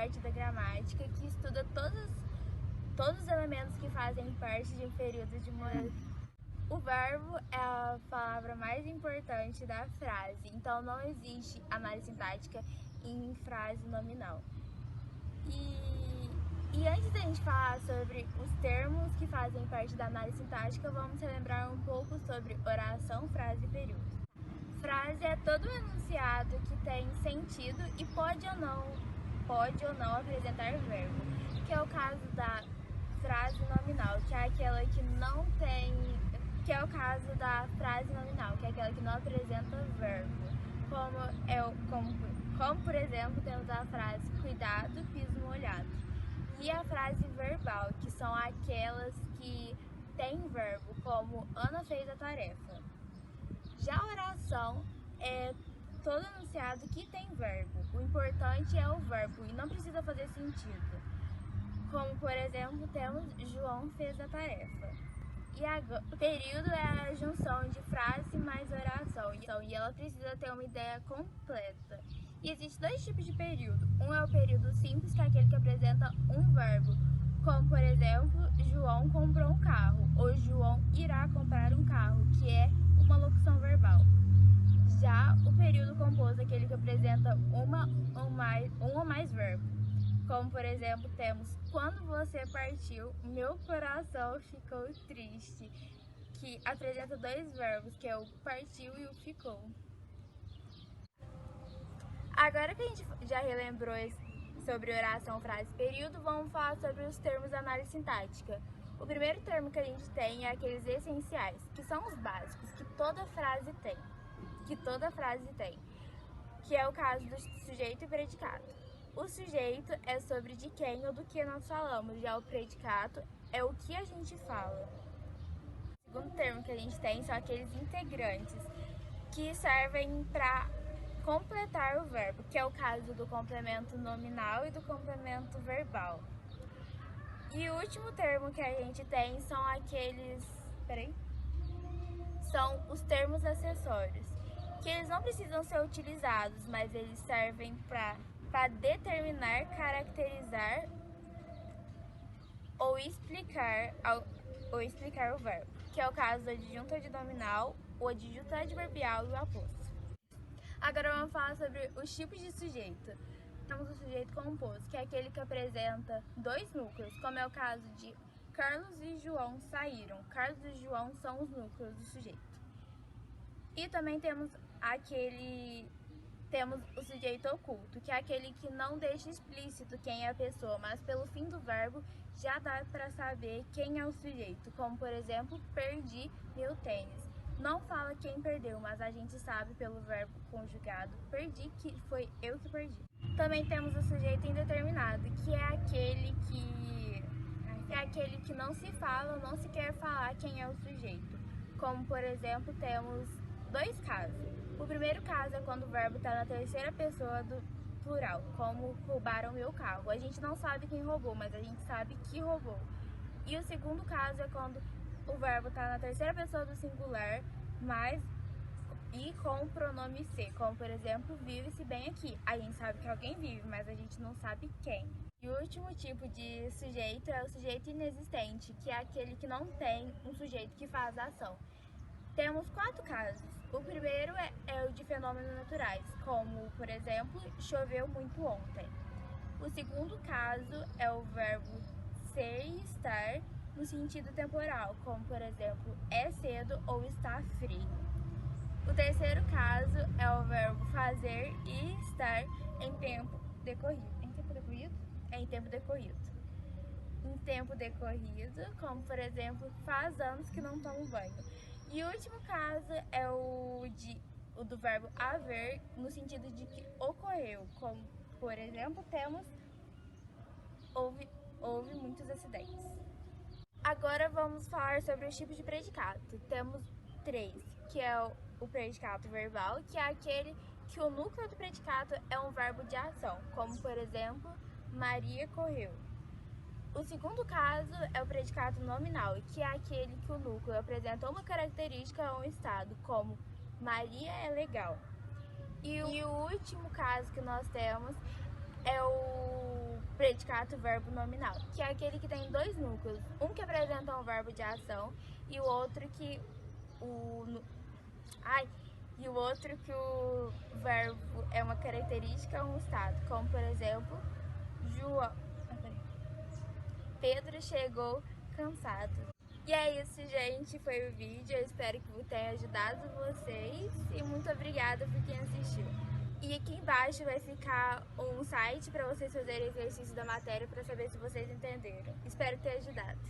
parte da gramática que estuda todos os elementos que fazem parte de um período de uma... O verbo é a palavra mais importante da frase, então não existe análise sintática em frase nominal. E antes da gente falar sobre os termos que fazem parte da análise sintática, vamos relembrar um pouco sobre oração, frase e período. Frase é todo enunciado que tem sentido e pode ou não apresentar verbo, que é o caso da frase nominal, que é aquela que não tem, que é o caso da frase nominal, que é aquela que não apresenta verbo, como por exemplo temos a frase cuidado, piso molhado, e a frase verbal, que são aquelas que têm verbo, como Ana fez a tarefa. Já a oração é todo enunciado que tem verbo. O importante é o verbo e não precisa fazer sentido. Como, por exemplo, temos João fez a tarefa. E o período é a junção de frase mais oração. E ela precisa ter uma ideia completa. E existem dois tipos de período. Um é o período simples, que é aquele que apresenta um verbo. Como, por exemplo, João comprou um carro. Ou João irá comprar um carro, que é uma locução verbal. Já o período composto é aquele que apresenta um ou mais verbos. Como, por exemplo, temos quando você partiu, meu coração ficou triste, que apresenta dois verbos, que é o partiu e o ficou. Agora que a gente já relembrou sobre oração, frase e período, vamos falar sobre os termos da análise sintática. O primeiro termo que a gente tem é aqueles essenciais, que são os básicos, que toda frase tem, que é o caso do sujeito e predicado. O sujeito é sobre de quem ou do que nós falamos, já o predicado é o que a gente fala. O segundo termo que a gente tem são aqueles integrantes, que servem para completar o verbo, que é o caso do complemento nominal e do complemento verbal. E o último termo que a gente tem são são os termos acessórios, que eles não precisam ser utilizados, mas eles servem para determinar, caracterizar ou explicar o verbo, que é o caso do adjunto adnominal, o adjunto adverbial e o aposto. Agora vamos falar sobre os tipos de sujeito. Temos o sujeito composto, que é aquele que apresenta dois núcleos, como é o caso de Carlos e João saíram. Carlos e João são os núcleos do sujeito. E também temos o sujeito oculto, que é aquele que não deixa explícito quem é a pessoa, mas pelo fim do verbo já dá para saber quem é o sujeito, como por exemplo, perdi meu tênis. Não fala quem perdeu, mas a gente sabe pelo verbo conjugado perdi que foi eu que perdi. Também temos o sujeito indeterminado, que é aquele que não se fala ou não se quer falar quem é o sujeito. Como por exemplo, temos dois casos. O primeiro caso é quando o verbo está na terceira pessoa do plural, como roubaram meu carro. A gente não sabe quem roubou, mas a gente sabe que roubou. E o segundo caso é quando o verbo está na terceira pessoa do singular, e com o pronome se, como por exemplo, vive-se bem aqui. A gente sabe que alguém vive, mas a gente não sabe quem. E o último tipo de sujeito é o sujeito inexistente, que é aquele que não tem um sujeito que faz a ação. Temos 4 casos. O primeiro é o de fenômenos naturais, como, por exemplo, choveu muito ontem. O segundo caso é o verbo ser e estar no sentido temporal, como, por exemplo, é cedo ou está frio. O terceiro caso é o verbo fazer e estar em tempo decorrido. Em tempo decorrido, como, por exemplo, faz anos que não tomo banho. E o último caso é o do verbo haver, no sentido de que ocorreu, como, por exemplo, houve muitos acidentes. Agora vamos falar sobre os tipos de predicado. Temos 3, que é o predicado verbal, que é aquele que o núcleo do predicado é um verbo de ação, como, por exemplo, Maria correu. O segundo caso é o predicado nominal, que é aquele que o núcleo apresenta uma característica ou um estado, como Maria é legal. E o último caso que nós temos é o predicado verbo nominal, que é aquele que tem dois núcleos, um que apresenta um verbo de ação e o outro que o verbo é uma característica ou um estado, como por exemplo, Pedro chegou cansado. E é isso, gente, foi o vídeo, eu espero que tenha ajudado vocês e muito obrigada por quem assistiu. E aqui embaixo vai ficar um site para vocês fazerem exercício da matéria para saber se vocês entenderam. Espero ter ajudado.